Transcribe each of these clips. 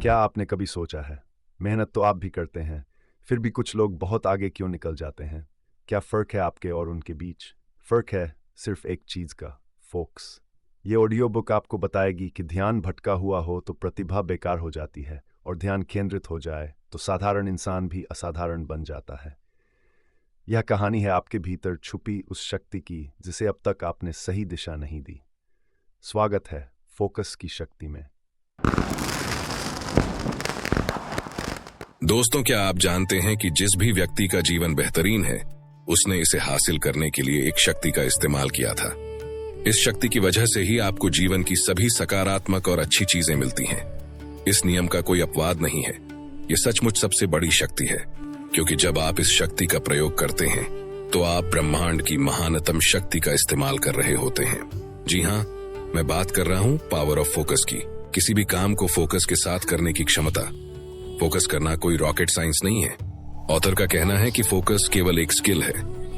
क्या आपने कभी सोचा है, मेहनत तो आप भी करते हैं, फिर भी कुछ लोग बहुत आगे क्यों निकल जाते हैं? क्या फ़र्क है आपके और उनके बीच? फ़र्क है सिर्फ एक चीज़ का, फोकस। ये ऑडियो बुक आपको बताएगी कि ध्यान भटका हुआ हो तो प्रतिभा बेकार हो जाती है, और ध्यान केंद्रित हो जाए तो साधारण इंसान भी असाधारण बन जाता है। यह कहानी है आपके भीतर छुपी उस शक्ति की जिसे अब तक आपने सही दिशा नहीं दी। स्वागत है फोकस की शक्ति में। दोस्तों, क्या आप जानते हैं कि जिस भी व्यक्ति का जीवन बेहतरीन है, उसने इसे हासिल करने के लिए एक शक्ति का इस्तेमाल किया था। इस शक्ति की वजह से ही आपको जीवन की सभी सकारात्मक और अच्छी चीजें मिलती हैं। इस नियम का कोई अपवाद नहीं है। ये सचमुच सबसे बड़ी शक्ति है, क्योंकि जब आप इस शक्ति का प्रयोग करते हैं तो आप ब्रह्मांड की महानतम शक्ति का इस्तेमाल कर रहे होते हैं। जी हाँ, मैं बात कर रहा हूँ पावर ऑफ फोकस की। किसी भी काम को फोकस के साथ करने की क्षमता। फोकस करना कोई रॉकेट साइंस नहीं है। ऑथर का कहना है कि फोकस केवल एक स्किल है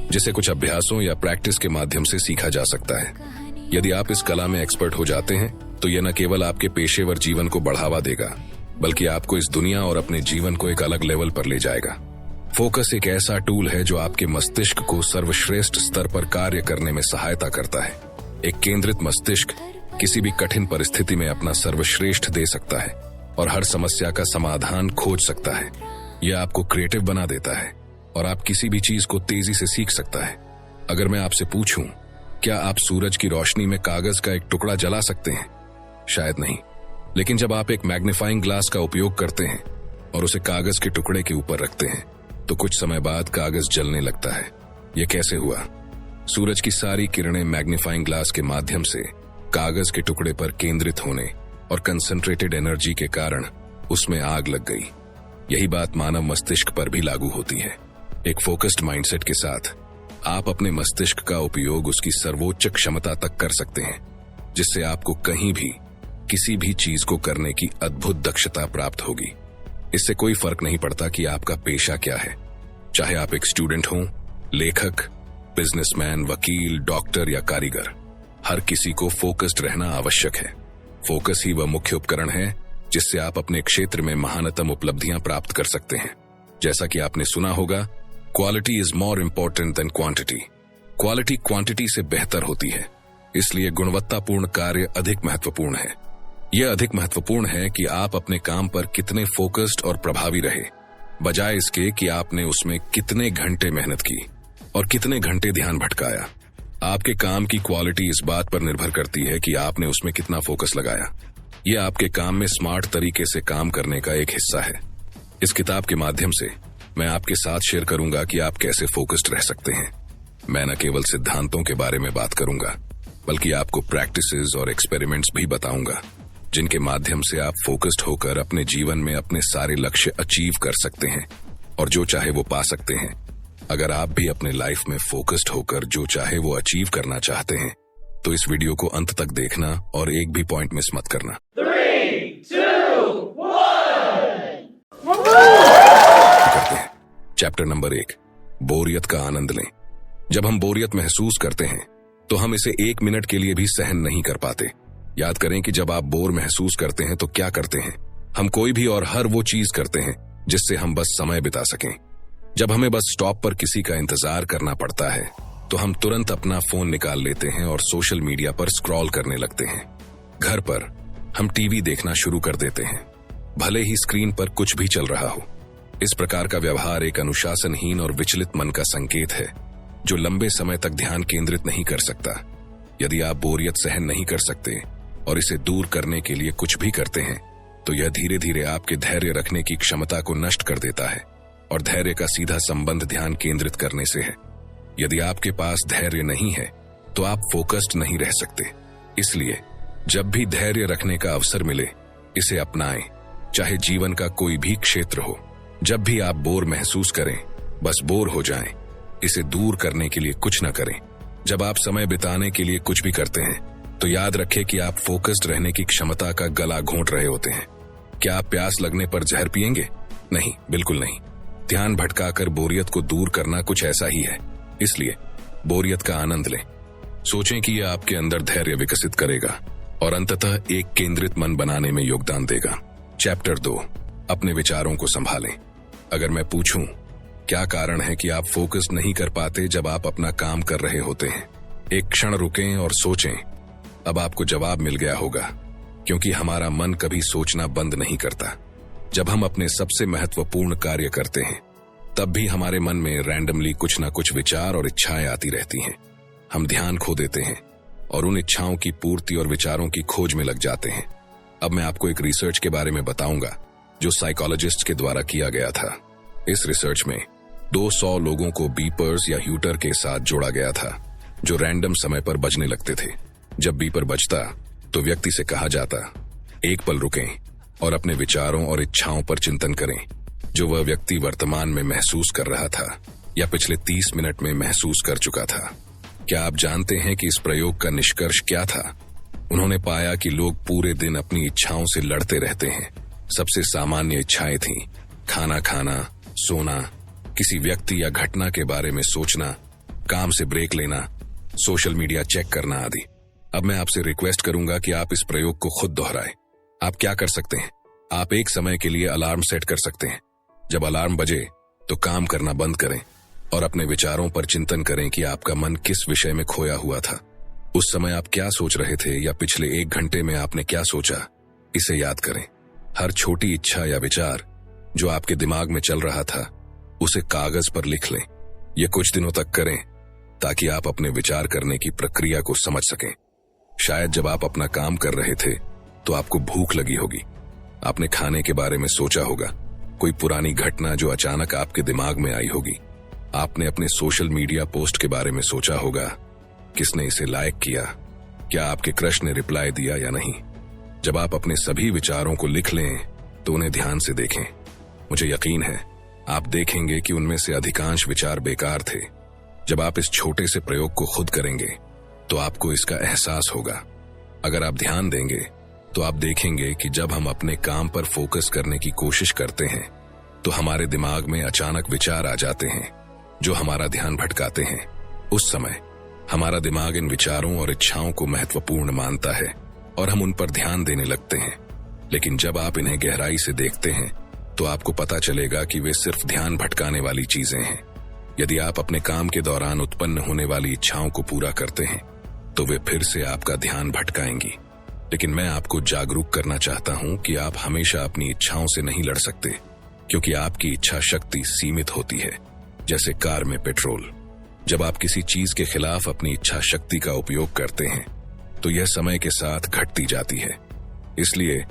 जिसे कुछ अभ्यासों या प्रैक्टिस के माध्यम से सीखा जा सकता है। यदि आप इस कला में एक्सपर्ट हो जाते हैं तो यह न केवल आपके पेशेवर जीवन को बढ़ावा देगा, बल्कि आपको इस दुनिया और अपने जीवन को एक अलग लेवल पर ले जाएगा। फोकस एक ऐसा टूल है जो आपके मस्तिष्क को सर्वश्रेष्ठ स्तर पर कार्य करने में सहायता करता है। एक केंद्रित मस्तिष्क किसी भी कठिन परिस्थिति में अपना सर्वश्रेष्ठ दे सकता है और हर समस्या का समाधान खोज सकता है। यह आपको क्रिएटिव बना देता है और आप किसी भी चीज को तेजी से सीख सकता है। अगर मैं आपसे पूछूं, क्या आप सूरज की रोशनी में कागज का एक टुकड़ा जला सकते हैं? शायद नहीं। लेकिन जब आप एक मैग्नीफाइंग ग्लास का उपयोग करते हैं और उसे कागज के टुकड़े के ऊपर रखते हैं तो कुछ समय बाद कागज जलने लगता है। यह कैसे हुआ? सूरज की सारी किरणें मैग्नीफाइंग ग्लास के माध्यम से कागज के टुकड़े पर केंद्रित होने और कंसंट्रेटेड एनर्जी के कारण उसमें आग लग गई। यही बात मानव मस्तिष्क पर भी लागू होती है। एक फोकस्ड माइंडसेट के साथ आप अपने मस्तिष्क का उपयोग उसकी सर्वोच्च क्षमता तक कर सकते हैं, जिससे आपको कहीं भी किसी भी चीज को करने की अद्भुत दक्षता प्राप्त होगी। इससे कोई फर्क नहीं पड़ता कि आपका पेशा क्या है, चाहे आप एक स्टूडेंट हों, लेखक, बिजनेसमैन, वकील, डॉक्टर या कारीगर। हर किसी को फोकस्ड रहना आवश्यक है। फोकस ही वह मुख्य उपकरण है जिससे आप अपने क्षेत्र में महानतम उपलब्धियां प्राप्त कर सकते हैं। जैसा कि आपने सुना होगा, quality is more important then quantity. Quality quantity से बेहतर होती है, इसलिए गुणवत्तापूर्ण कार्य अधिक महत्वपूर्ण है। यह अधिक महत्वपूर्ण है कि आप अपने काम पर कितने फोकस्ड और प्रभावी रहे, बजाय इसके कि आपने उसमें कितने घंटे मेहनत की और कितने घंटे ध्यान भटकाया। आपके काम की क्वालिटी इस बात पर निर्भर करती है कि आपने उसमें कितना फोकस लगाया। यह आपके काम में स्मार्ट तरीके से काम करने का एक हिस्सा है। इस किताब के माध्यम से मैं आपके साथ शेयर करूंगा कि आप कैसे फोकस्ड रह सकते हैं। मैं न केवल सिद्धांतों के बारे में बात करूंगा, बल्कि आपको प्रैक्टिसेस और एक्सपेरिमेंट्स भी बताऊंगा, जिनके माध्यम से आप फोकस्ड होकर अपने जीवन में अपने सारे लक्ष्य अचीव कर सकते हैं और जो चाहे वो पा सकते हैं। अगर आप भी अपने लाइफ में फोकस्ड होकर जो चाहे वो अचीव करना चाहते हैं तो इस वीडियो को अंत तक देखना और एक भी पॉइंट मिस मत करना। 3, 2, 1 करते हैं। चैप्टर नंबर 1, बोरियत का आनंद लें। जब हम बोरियत महसूस करते हैं तो हम इसे 1 मिनट के लिए भी सहन नहीं कर पाते। याद करें कि जब आप बोर महसूस करते हैं तो क्या करते हैं? हम कोई भी और हर वो चीज करते हैं जिससे हम बस समय बिता सकें। जब हमें बस स्टॉप पर किसी का इंतजार करना पड़ता है तो हम तुरंत अपना फोन निकाल लेते हैं और सोशल मीडिया पर स्क्रॉल करने लगते हैं। घर पर हम टीवी देखना शुरू कर देते हैं, भले ही स्क्रीन पर कुछ भी चल रहा हो। इस प्रकार का व्यवहार एक अनुशासनहीन और विचलित मन का संकेत है, जो लंबे समय तक ध्यान केंद्रित नहीं कर सकता। यदि आप बोरियत सहन नहीं कर सकते और इसे दूर करने के लिए कुछ भी करते हैं तो यह धीरे धीरे आपके धैर्य रखने की क्षमता को नष्ट कर देता है, और धैर्य का सीधा संबंध ध्यान केंद्रित करने से है। यदि आपके पास धैर्य नहीं है तो आप फोकस्ड नहीं रह सकते। इसलिए जब भी धैर्य रखने का अवसर मिले, इसे अपनाएं, चाहे जीवन का कोई भी क्षेत्र हो। जब भी आप बोर महसूस करें, बस बोर हो जाएं। इसे दूर करने के लिए कुछ न करें। जब आप समय बिताने के लिए कुछ भी करते हैं तो याद रखें कि आप फोकस्ड रहने की क्षमता का गला घोंट रहे होते हैं। क्या आप प्यास लगने पर जहर पिएंगे? नहीं, बिल्कुल नहीं। ध्यान भटकाकर बोरियत को दूर करना कुछ ऐसा ही है। इसलिए बोरियत का आनंद लें। सोचें कि यह आपके अंदर धैर्य विकसित करेगा और अंततः एक केंद्रित मन बनाने में योगदान देगा। चैप्टर 2, अपने विचारों को संभालें। अगर मैं पूछूं, क्या कारण है कि आप फोकस नहीं कर पाते जब आप अपना काम कर रहे होते हैं? एक क्षण रुकें और सोचें। अब आपको जवाब मिल गया होगा, क्योंकि हमारा मन कभी सोचना बंद नहीं करता। जब हम अपने सबसे महत्वपूर्ण कार्य करते हैं, तब भी हमारे मन में रैंडमली कुछ ना कुछ विचार और इच्छाएं आती रहती हैं। हम ध्यान खो देते हैं और उन इच्छाओं की पूर्ति और विचारों की खोज में लग जाते हैं। अब मैं आपको एक रिसर्च के बारे में बताऊंगा जो साइकोलॉजिस्ट के द्वारा किया गया था। इस रिसर्च में 200 लोगों को बीपर्स या ह्यूटर के साथ जोड़ा गया था, जो रैंडम समय पर बजने लगते थे। जब बीपर बजता तो व्यक्ति से कहा जाता, एक पल रुकें और अपने विचारों और इच्छाओं पर चिंतन करें जो वह व्यक्ति वर्तमान में महसूस कर रहा था या पिछले 30 मिनट में महसूस कर चुका था। क्या आप जानते हैं कि इस प्रयोग का निष्कर्ष क्या था? उन्होंने पाया कि लोग पूरे दिन अपनी इच्छाओं से लड़ते रहते हैं। सबसे सामान्य इच्छाएं थीं खाना खाना, सोना, किसी व्यक्ति या घटना के बारे में सोचना, काम से ब्रेक लेना, सोशल मीडिया चेक करना आदि। अब मैं आपसे रिक्वेस्ट करूंगा कि आप इस प्रयोग को खुद दोहराएं। आप क्या कर सकते हैं? आप एक समय के लिए अलार्म सेट कर सकते हैं। जब अलार्म बजे तो काम करना बंद करें और अपने विचारों पर चिंतन करें कि आपका मन किस विषय में खोया हुआ था। उस समय आप क्या सोच रहे थे या पिछले 1 घंटे में आपने क्या सोचा, इसे याद करें। हर छोटी इच्छा या विचार जो आपके दिमाग में चल रहा था, उसे कागज पर लिख लें। ये कुछ दिनों तक करें ताकि आप अपने विचार करने की प्रक्रिया को समझ सकें। शायद जब आप अपना काम कर रहे थे तो आपको भूख लगी होगी। आपने खाने के बारे में सोचा होगा, कोई पुरानी घटना जो अचानक आपके दिमाग में आई होगी। आपने अपने सोशल मीडिया पोस्ट के बारे में सोचा होगा, किसने इसे लाइक किया, क्या आपके क्रश ने रिप्लाई दिया या नहीं। जब आप अपने सभी विचारों को लिख लें तो उन्हें ध्यान से देखें। मुझे यकीन है आप देखेंगे कि उनमें से अधिकांश विचार बेकार थे। जब आप इस छोटे से प्रयोग को खुद करेंगे तो आपको इसका एहसास होगा। अगर आप ध्यान देंगे तो आप देखेंगे कि जब हम अपने काम पर फोकस करने की कोशिश करते हैं तो हमारे दिमाग में अचानक विचार आ जाते हैं जो हमारा ध्यान भटकाते हैं। उस समय हमारा दिमाग इन विचारों और इच्छाओं को महत्वपूर्ण मानता है और हम उन पर ध्यान देने लगते हैं। लेकिन जब आप इन्हें गहराई से देखते हैं तो आपको पता चलेगा कि वे सिर्फ ध्यान भटकाने वाली चीजें हैं। यदि आप अपने काम के दौरान उत्पन्न होने वाली इच्छाओं को पूरा करते हैं तो वे फिर से आपका ध्यान भटकाएंगी। लेकिन मैं आपको जागरूक करना चाहता हूं कि आप हमेशा अपनी इच्छाओं से नहीं लड़ सकते, क्योंकि आपकी इच्छा शक्ति सीमित होती है, जैसे कार में पेट्रोल। जब आप किसी चीज के खिलाफ अपनी इच्छा शक्ति का उपयोग करते हैं तो यह समय के साथ घटती जाती है। इसलिए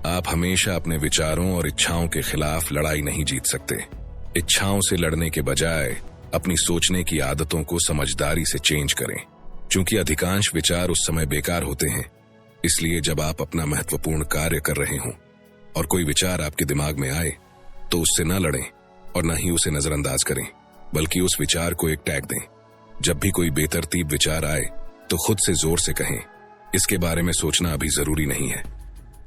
आप हमेशा अपने विचारों और इच्छाओं के खिलाफ लड़ाई नहीं जीत सकते। इच्छाओं से लड़ने के बजाय अपनी सोचने की आदतों को समझदारी से चेंज करें। चूंकि अधिकांश विचार उस समय बेकार होते हैं, इसलिए जब आप अपना महत्वपूर्ण कार्य कर रहे हों और कोई विचार आपके दिमाग में आए तो उससे न लड़ें और न ही उसे नजरअंदाज करें, बल्कि उस विचार को एक टैग दें। जब भी कोई बेतरतीब विचार आए तो खुद से जोर से कहें, इसके बारे में सोचना अभी जरूरी नहीं है।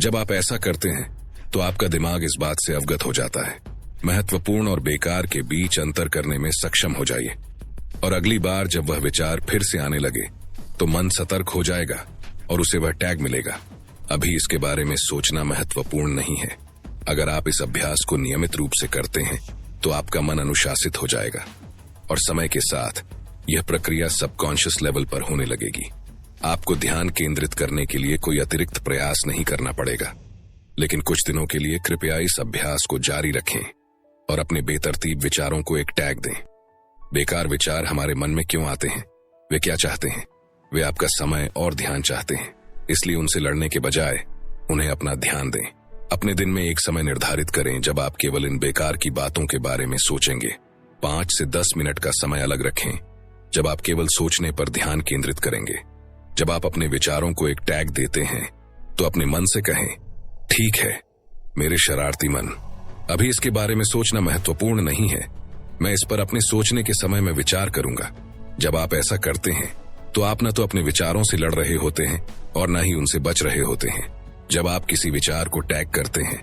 जब आप ऐसा करते हैं तो आपका दिमाग इस बात से अवगत हो जाता है। महत्वपूर्ण और बेकार के बीच अंतर करने में सक्षम हो जाइए, और अगली बार जब वह विचार फिर से आने लगे तो मन सतर्क हो जाएगा और उसे वह टैग मिलेगा, अभी इसके बारे में सोचना महत्वपूर्ण नहीं है। अगर आप इस अभ्यास को नियमित रूप से करते हैं तो आपका मन अनुशासित हो जाएगा और समय के साथ यह प्रक्रिया सबकॉन्शियस लेवल पर होने लगेगी। आपको ध्यान केंद्रित करने के लिए कोई अतिरिक्त प्रयास नहीं करना पड़ेगा, लेकिन कुछ दिनों के लिए कृपया इस अभ्यास को जारी रखें और अपने बेतरतीब विचारों को एक टैग दें। बेकार विचार हमारे मन में क्यों आते हैं? वे क्या चाहते हैं? वे आपका समय और ध्यान चाहते हैं। इसलिए उनसे लड़ने के बजाय उन्हें अपना ध्यान दें। अपने दिन में एक समय निर्धारित करें जब आप केवल इन बेकार की बातों के बारे में सोचेंगे। 5 से 10 मिनट का समय अलग रखें जब आप केवल सोचने पर ध्यान केंद्रित करेंगे। जब आप अपने विचारों को एक टैग देते हैं तो अपने मन से कहें, ठीक है मेरे शरारती मन, अभी इसके बारे में सोचना महत्वपूर्ण नहीं है, मैं इस पर अपने सोचने के समय में विचार करूंगा। जब आप ऐसा करते हैं तो आप न तो अपने विचारों से लड़ रहे होते हैं और न ही उनसे बच रहे होते हैं। जब आप किसी विचार को टैग करते हैं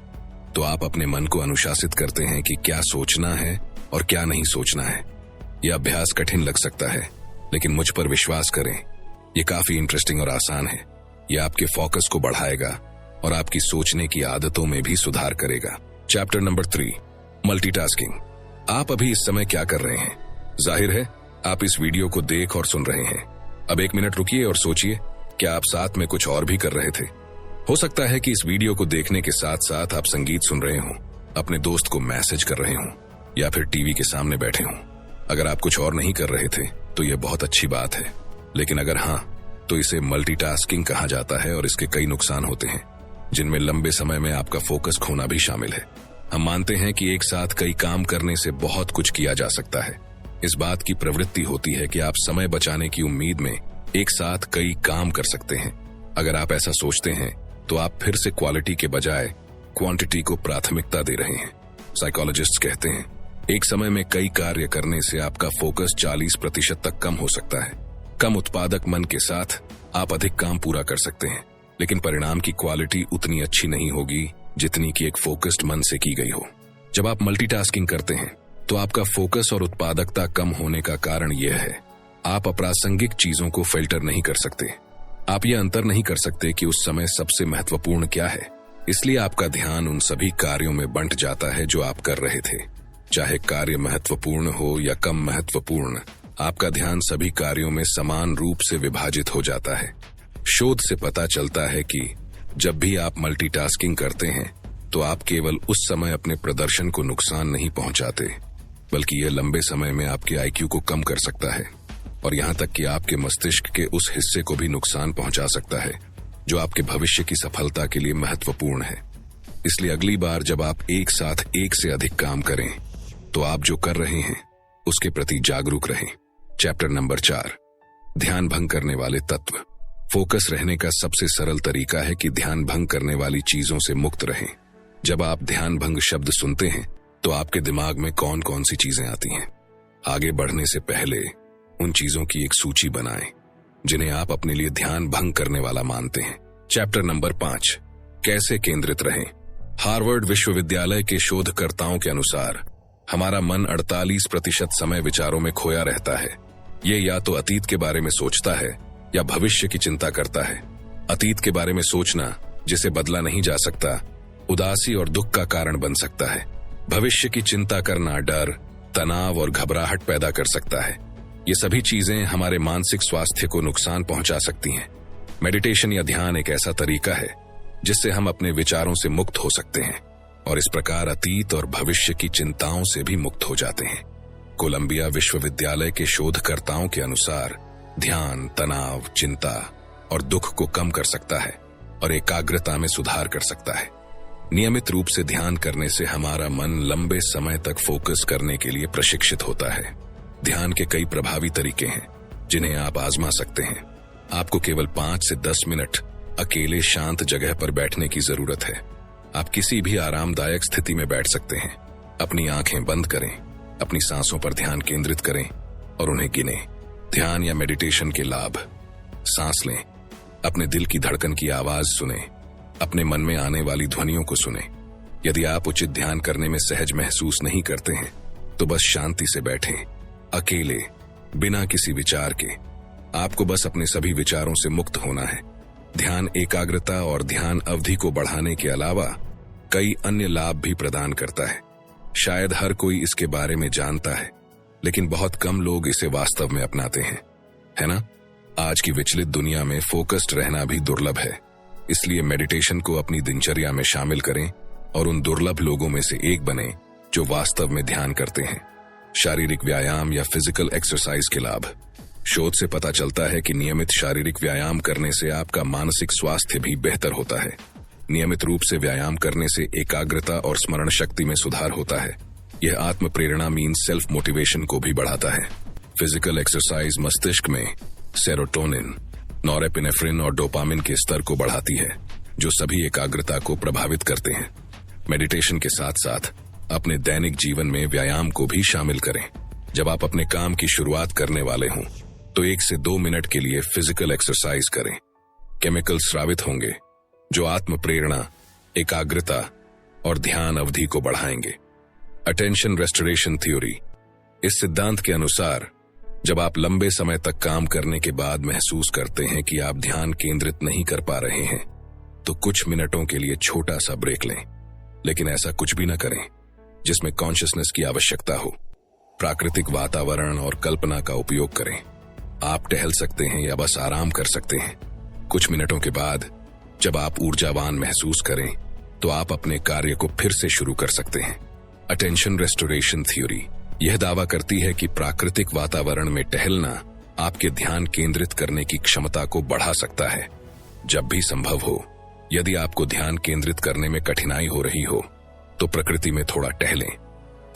तो आप अपने मन को अनुशासित करते हैं कि क्या सोचना है और क्या नहीं सोचना है। यह अभ्यास कठिन लग सकता है, लेकिन मुझ पर विश्वास करें, यह काफी इंटरेस्टिंग और आसान है। यह आपके फोकस को बढ़ाएगा और आपकी सोचने की आदतों में भी सुधार करेगा। Chapter number 3, multitasking. आप अभी इस समय क्या कर रहे हैं? जाहिर है आप इस वीडियो को देख और सुन रहे हैं। अब 1 मिनट रुकिए और सोचिए, क्या आप साथ में कुछ और भी कर रहे थे? हो सकता है कि इस वीडियो को देखने के साथ साथ आप संगीत सुन रहे हों, अपने दोस्त को मैसेज कर रहे हों, या फिर टीवी के सामने बैठे हों। अगर आप कुछ और नहीं कर रहे थे तो यह बहुत अच्छी बात है, लेकिन अगर हाँ, तो इसे मल्टीटास्किंग कहा जाता है और इसके कई नुकसान होते हैं, जिनमें लंबे समय में आपका फोकस खोना भी शामिल है। हम मानते हैं कि एक साथ कई काम करने से बहुत कुछ किया जा सकता है। इस बात की प्रवृत्ति होती है कि आप समय बचाने की उम्मीद में एक साथ कई काम कर सकते हैं। अगर आप ऐसा सोचते हैं तो आप फिर से क्वालिटी के बजाय क्वांटिटी को प्राथमिकता दे रहे हैं। साइकोलॉजिस्ट कहते हैं, एक समय में कई कार्य करने से आपका फोकस 40% तक कम हो सकता है। कम उत्पादक मन के साथ आप अधिक काम पूरा कर सकते हैं, लेकिन परिणाम की क्वालिटी उतनी अच्छी नहीं होगी जितनी कि एक फोकस्ड मन से की गई हो। जब आप मल्टीटास्किंग करते हैं तो आपका फोकस और उत्पादकता कम होने का कारण यह है, आप अप्रासंगिक चीजों को फिल्टर नहीं कर सकते। आप यह अंतर नहीं कर सकते कि उस समय सबसे महत्वपूर्ण क्या है, इसलिए आपका ध्यान उन सभी कार्यों में बंट जाता है जो आप कर रहे थे। चाहे कार्य महत्वपूर्ण हो या कम महत्वपूर्ण, आपका ध्यान सभी कार्यों में समान रूप से विभाजित हो जाता है। शोध से पता चलता है कि जब भी आप मल्टीटास्किंग करते हैं तो आप केवल उस समय अपने प्रदर्शन को नुकसान नहीं पहुंचाते, बल्कि यह लंबे समय में आपके आईक्यू को कम कर सकता है और यहां तक कि आपके मस्तिष्क के उस हिस्से को भी नुकसान पहुंचा सकता है जो आपके भविष्य की सफलता के लिए महत्वपूर्ण है। इसलिए अगली बार जब आप एक साथ एक से अधिक काम करें तो आप जो कर रहे हैं उसके प्रति जागरूक रहें। चैप्टर नंबर 4, ध्यान भंग करने वाले तत्व। फोकस रहने का सबसे सरल तरीका है कि ध्यान भंग करने वाली चीजों से मुक्त रहें। जब आप ध्यान भंग शब्द सुनते हैं तो आपके दिमाग में कौन कौन सी चीजें आती हैं? आगे बढ़ने से पहले उन चीजों की एक सूची बनाएं जिन्हें आप अपने लिए ध्यान भंग करने वाला मानते हैं। चैप्टर नंबर 5, कैसे केंद्रित रहें। हार्वर्ड विश्वविद्यालय के शोधकर्ताओं के अनुसार हमारा मन 48% समय विचारों में खोया रहता है। ये या तो अतीत के बारे में सोचता है या भविष्य की चिंता करता है। अतीत के बारे में सोचना, जिसे बदला नहीं जा सकता, उदासी और दुख का कारण बन सकता है। भविष्य की चिंता करना डर, तनाव और घबराहट पैदा कर सकता है। ये सभी चीजें हमारे मानसिक स्वास्थ्य को नुकसान पहुंचा सकती हैं। मेडिटेशन या ध्यान एक ऐसा तरीका है जिससे हम अपने विचारों से मुक्त हो सकते हैं और इस प्रकार अतीत और भविष्य की चिंताओं से भी मुक्त हो जाते हैं। कोलंबिया विश्वविद्यालय के शोधकर्ताओं के अनुसार ध्यान तनाव, चिंता और दुख को कम कर सकता है और एकाग्रता में सुधार कर सकता है। नियमित रूप से ध्यान करने से हमारा मन लंबे समय तक फोकस करने के लिए प्रशिक्षित होता है। ध्यान के कई प्रभावी तरीके हैं जिन्हें आप आजमा सकते हैं। आपको केवल 5 से 10 मिनट अकेले शांत जगह पर बैठने की जरूरत है। आप किसी भी आरामदायक स्थिति में बैठ सकते हैं। अपनी आंखें बंद करें, अपनी सांसों पर ध्यान केंद्रित करें और उन्हें गिनें। ध्यान या मेडिटेशन के लाभ। सांस लें, अपने दिल की धड़कन की आवाज सुनें, अपने मन में आने वाली ध्वनियों को सुनें। यदि आप उचित ध्यान करने में सहज महसूस नहीं करते हैं तो बस शांति से बैठें, अकेले, बिना किसी विचार के। आपको बस अपने सभी विचारों से मुक्त होना है। ध्यान एकाग्रता और ध्यान अवधि को बढ़ाने के अलावा कई अन्य लाभ भी प्रदान करता है। शायद हर कोई इसके बारे में जानता है, लेकिन बहुत कम लोग इसे वास्तव में अपनाते हैं, है ना? आज की विचलित दुनिया में फोकस्ड रहना भी दुर्लभ है। इसलिए मेडिटेशन को अपनी दिनचर्या में शामिल करें और उन दुर्लभ लोगों में से एक बने जो वास्तव में ध्यान करते हैं। शारीरिक व्यायाम या फिजिकल एक्सरसाइज के लाभ। शोध से पता चलता है कि नियमित शारीरिक व्यायाम करने से आपका मानसिक स्वास्थ्य भी बेहतर होता है। नियमित रूप से व्यायाम करने से एकाग्रता और स्मरण शक्ति में सुधार होता है। यह आत्म प्रेरणा सेल्फ मोटिवेशन को भी बढ़ाता है। फिजिकल एक्सरसाइज मस्तिष्क में सेरोटोनिन, नॉरेपिनेफ्रिन और डोपामिन के स्तर को बढ़ाती है, जो सभी एकाग्रता को प्रभावित करते हैं। मेडिटेशन के साथ साथ अपने दैनिक जीवन में व्यायाम को भी शामिल करें। जब आप अपने काम की शुरुआत करने वाले हों तो 1 से 2 मिनट के लिए फिजिकल एक्सरसाइज करें। केमिकल स्रावित होंगे जो आत्म प्रेरणा, एकाग्रता और ध्यान अवधि को बढ़ाएंगे। Attention restoration theory. इस सिद्धांत के अनुसार जब आप लंबे समय तक काम करने के बाद महसूस करते हैं कि आप ध्यान केंद्रित नहीं कर पा रहे हैं, तो कुछ मिनटों के लिए छोटा सा ब्रेक लें, लेकिन ऐसा कुछ भी न करें जिसमें कॉन्शियसनेस की आवश्यकता हो। प्राकृतिक वातावरण और कल्पना का उपयोग करें। आप टहल सकते हैं या बस आराम कर सकते हैं। कुछ मिनटों के बाद जब आप ऊर्जावान महसूस करें तो आप अपने कार्य को फिर से शुरू कर सकते हैं। अटेंशन रेस्टोरेशन थ्योरी यह दावा करती है कि प्राकृतिक वातावरण में टहलना आपके ध्यान केंद्रित करने की क्षमता को बढ़ा सकता है। जब भी संभव हो, यदि आपको ध्यान केंद्रित करने में कठिनाई हो रही हो तो प्रकृति में थोड़ा टहलें।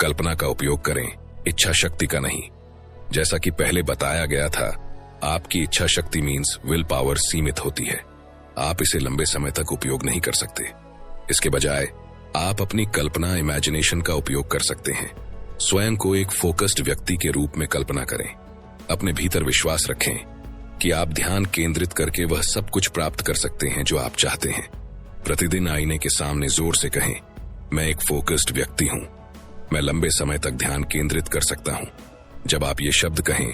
कल्पना का उपयोग करें, इच्छा शक्ति का नहीं। जैसा कि पहले बताया गया था, आपकी इच्छा शक्ति मीन्स विल पावर सीमित होती है। आप इसे लंबे समय तक उपयोग नहीं कर सकते। इसके बजाय आप अपनी कल्पना इमेजिनेशन का उपयोग कर सकते हैं। स्वयं को एक फोकस्ड व्यक्ति के रूप में कल्पना करें। अपने भीतर विश्वास रखें कि आप ध्यान केंद्रित करके वह सब कुछ प्राप्त कर सकते हैं जो आप चाहते हैं। प्रतिदिन आईने के सामने जोर से कहें, मैं एक फोकस्ड व्यक्ति हूं, मैं लंबे समय तक ध्यान केंद्रित कर सकता हूं। जब आप ये शब्द कहें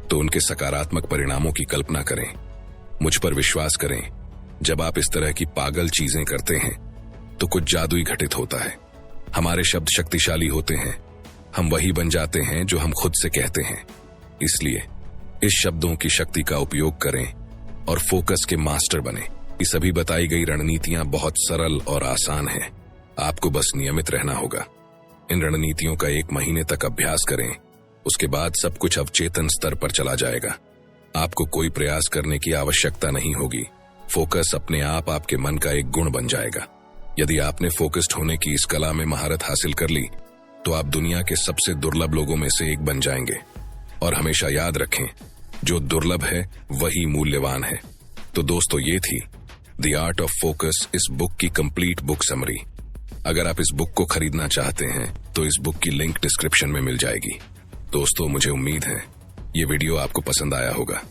तो उनके सकारात्मक परिणामों की कल्पना करें। मुझ पर विश्वास करें, जब आप इस तरह की पागल चीजें करते हैं तो कुछ जादुई घटित होता है। हमारे शब्द शक्तिशाली होते हैं। हम वही बन जाते हैं जो हम खुद से कहते हैं। इसलिए इस शब्दों की शक्ति का उपयोग करें और फोकस के मास्टर बने। ये सभी बताई गई रणनीतियां बहुत सरल और आसान हैं। आपको बस नियमित रहना होगा। इन रणनीतियों का 1 महीने तक अभ्यास करें। उसके बाद सब कुछ अवचेतन स्तर पर चला जाएगा। आपको कोई प्रयास करने की आवश्यकता नहीं होगी। फोकस अपने आप आपके मन का एक गुण बन जाएगा। यदि आपने फोकस्ड होने की इस कला में महारत हासिल कर ली तो आप दुनिया के सबसे दुर्लभ लोगों में से एक बन जाएंगे। और हमेशा याद रखें, जो दुर्लभ है वही मूल्यवान है। तो दोस्तों, ये थी द आर्ट ऑफ फोकस, इस बुक की कंप्लीट बुक समरी। अगर आप इस बुक को खरीदना चाहते हैं तो इस बुक की लिंक डिस्क्रिप्शन में मिल जाएगी। दोस्तों, मुझे उम्मीद है ये वीडियो आपको पसंद आया होगा।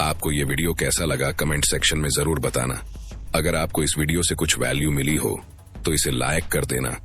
आपको ये वीडियो कैसा लगा कमेंट सेक्शन में जरूर बताना। अगर आपको इस वीडियो से कुछ वैल्यू मिली हो तो इसे लाइक कर देना